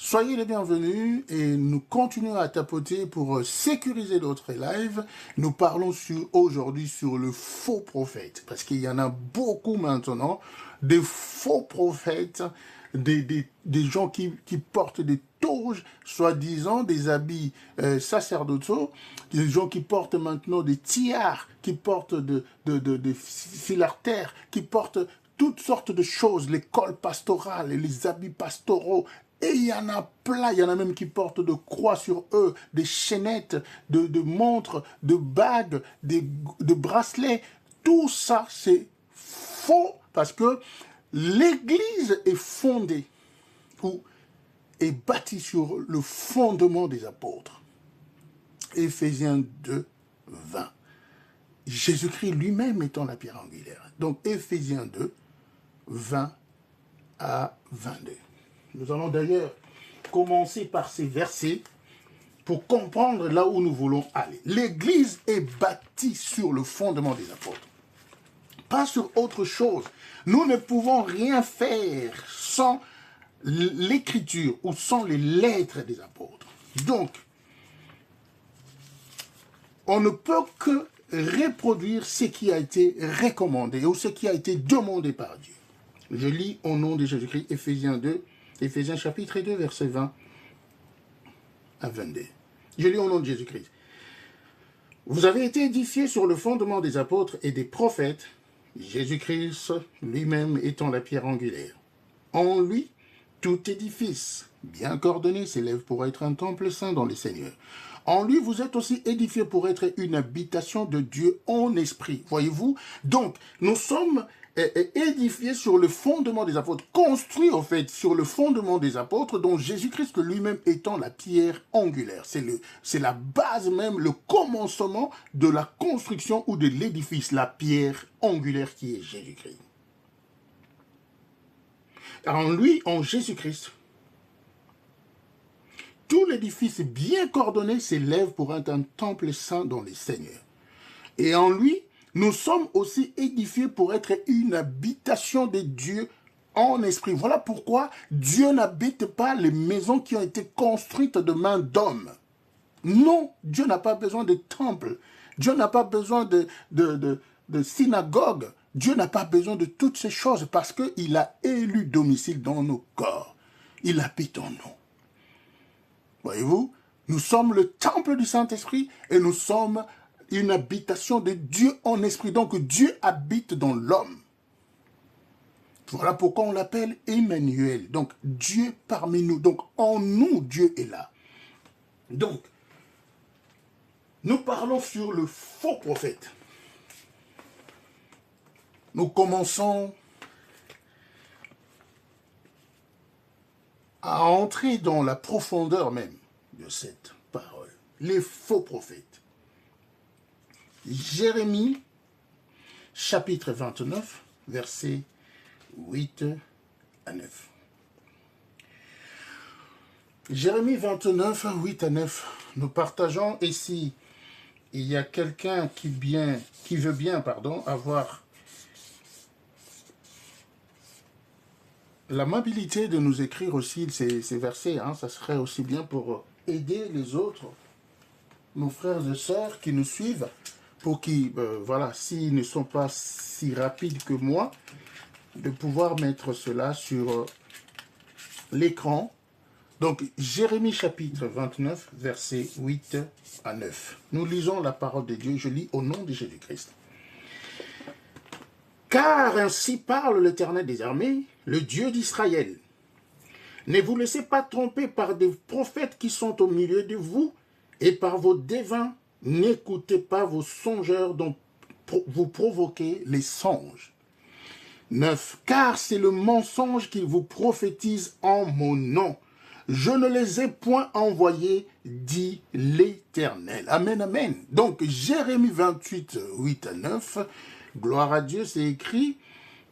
Soyez les bienvenus et nous continuons à tapoter pour sécuriser notre live. Nous parlons aujourd'hui sur le faux prophète, parce qu'il y en a beaucoup maintenant, des faux prophètes, des gens qui portent des toges, soi-disant des habits sacerdotaux, des gens qui portent maintenant des tiares, qui portent des filartères, qui portent toutes sortes de choses, les cols pastorales et les habits pastoraux. Et il y en a plein, il y en a même qui portent de croix sur eux, des chaînettes, de montres, de bagues, de bracelets. Tout ça, c'est faux parce que l'Église est fondée ou est bâtie sur le fondement des apôtres. Éphésiens 2, 20. Jésus-Christ lui-même étant la pierre angulaire. Donc Éphésiens 2, 20 à 22. Nous allons d'ailleurs commencer par ces versets pour comprendre là où nous voulons aller. L'Église est bâtie sur le fondement des apôtres, pas sur autre chose. Nous ne pouvons rien faire sans l'écriture ou sans les lettres des apôtres. Donc, on ne peut que reproduire ce qui a été recommandé ou ce qui a été demandé par Dieu. Je lis au nom de Jésus-Christ, Éphésiens chapitre 2, verset 20 à 22. Je lis au nom de Jésus-Christ. Vous avez été édifiés sur le fondement des apôtres et des prophètes, Jésus-Christ lui-même étant la pierre angulaire. En lui, tout édifice, bien coordonné, s'élève pour être un temple saint dans le Seigneur. En lui, vous êtes aussi édifiés pour être une habitation de Dieu en esprit. Voyez-vous? Donc, nous sommes édifiés sur le fondement des apôtres, construits en fait sur le fondement des apôtres, dont Jésus-Christ lui-même étant la pierre angulaire. C'est la base même, le commencement de la construction ou de l'édifice, la pierre angulaire qui est Jésus-Christ. En lui, en Jésus-Christ, tout l'édifice bien coordonné s'élève pour être un temple saint dans le Seigneur. Et en lui, nous sommes aussi édifiés pour être une habitation de Dieu en esprit. Voilà pourquoi Dieu n'habite pas les maisons qui ont été construites de main d'hommes. Non, Dieu n'a pas besoin de temple. Dieu n'a pas besoin de synagogue. Dieu n'a pas besoin de toutes ces choses parce qu'il a élu domicile dans nos corps. Il habite en nous. Voyez-vous, nous sommes le temple du Saint-Esprit et nous sommes une habitation de Dieu en esprit. Donc Dieu habite dans l'homme. Voilà pourquoi on l'appelle Emmanuel. Donc Dieu parmi nous. Donc en nous, Dieu est là. Donc, nous parlons sur le faux prophète. Nous commençons à entrer dans la profondeur même de cette parole. Les faux prophètes. Jérémie, chapitre 29, versets 8 à 9. Jérémie 29, 8 à 9. Nous partageons ici, il y a quelqu'un qui veut bien avoir l'amabilité de nous écrire aussi ces versets. Ça serait aussi bien pour aider les autres, nos frères et sœurs qui nous suivent, pour qu'ils, s'ils ne sont pas si rapides que moi, de pouvoir mettre cela sur l'écran. Donc, Jérémie chapitre 29, versets 8 à 9. Nous lisons la parole de Dieu, je lis au nom de Jésus-Christ. Car ainsi parle l'Éternel des armées, le Dieu d'Israël. Ne vous laissez pas tromper par des prophètes qui sont au milieu de vous et par vos devins. N'écoutez pas vos songeurs dont vous provoquez les songes. 9. Car c'est le mensonge qu'ils vous prophétisent en mon nom. Je ne les ai point envoyés, dit l'Éternel. Amen, amen. Donc, Jérémie 28, 8 à 9, gloire à Dieu, c'est écrit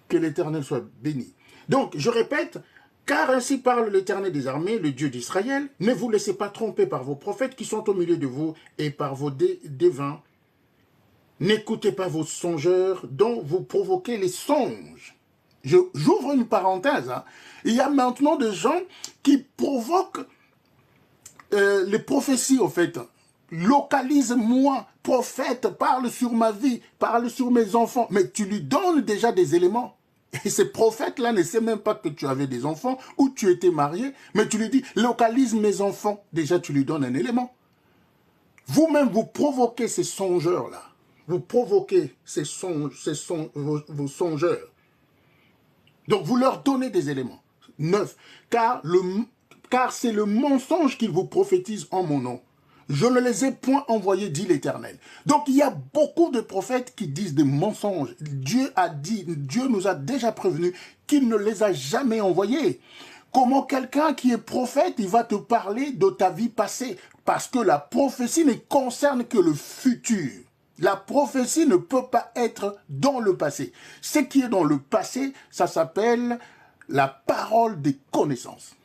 que l'Éternel soit béni. Donc, je répète, car ainsi parle l'Éternel des armées, le Dieu d'Israël, ne vous laissez pas tromper par vos prophètes qui sont au milieu de vous et par vos devins. N'écoutez pas vos songeurs dont vous provoquez les songes. J'ouvre une parenthèse. Hein. Il y a maintenant des gens qui provoquent les prophéties, au fait. Localise-moi, prophète, parle sur ma vie, parle sur mes enfants. Mais tu lui donnes déjà des éléments. Et ce prophète-là ne sait même pas que tu avais des enfants ou tu étais marié, mais tu lui dis, localise mes enfants. Déjà, tu lui donnes un élément. Vous-même, vous provoquez ces songeurs-là. Vous provoquez vos songeurs. Donc, vous leur donnez des éléments. 9. Car c'est le mensonge qu'ils vous prophétisent en mon nom. Je ne les ai point envoyés, dit l'Éternel. Donc, il y a beaucoup de prophètes qui disent des mensonges. Dieu nous a déjà prévenus qu'il ne les a jamais envoyés. Comment quelqu'un qui est prophète, il va te parler de ta vie passée? Parce que la prophétie ne concerne que le futur. La prophétie ne peut pas être dans le passé. Ce qui est dans le passé, ça s'appelle la parole des connaissances.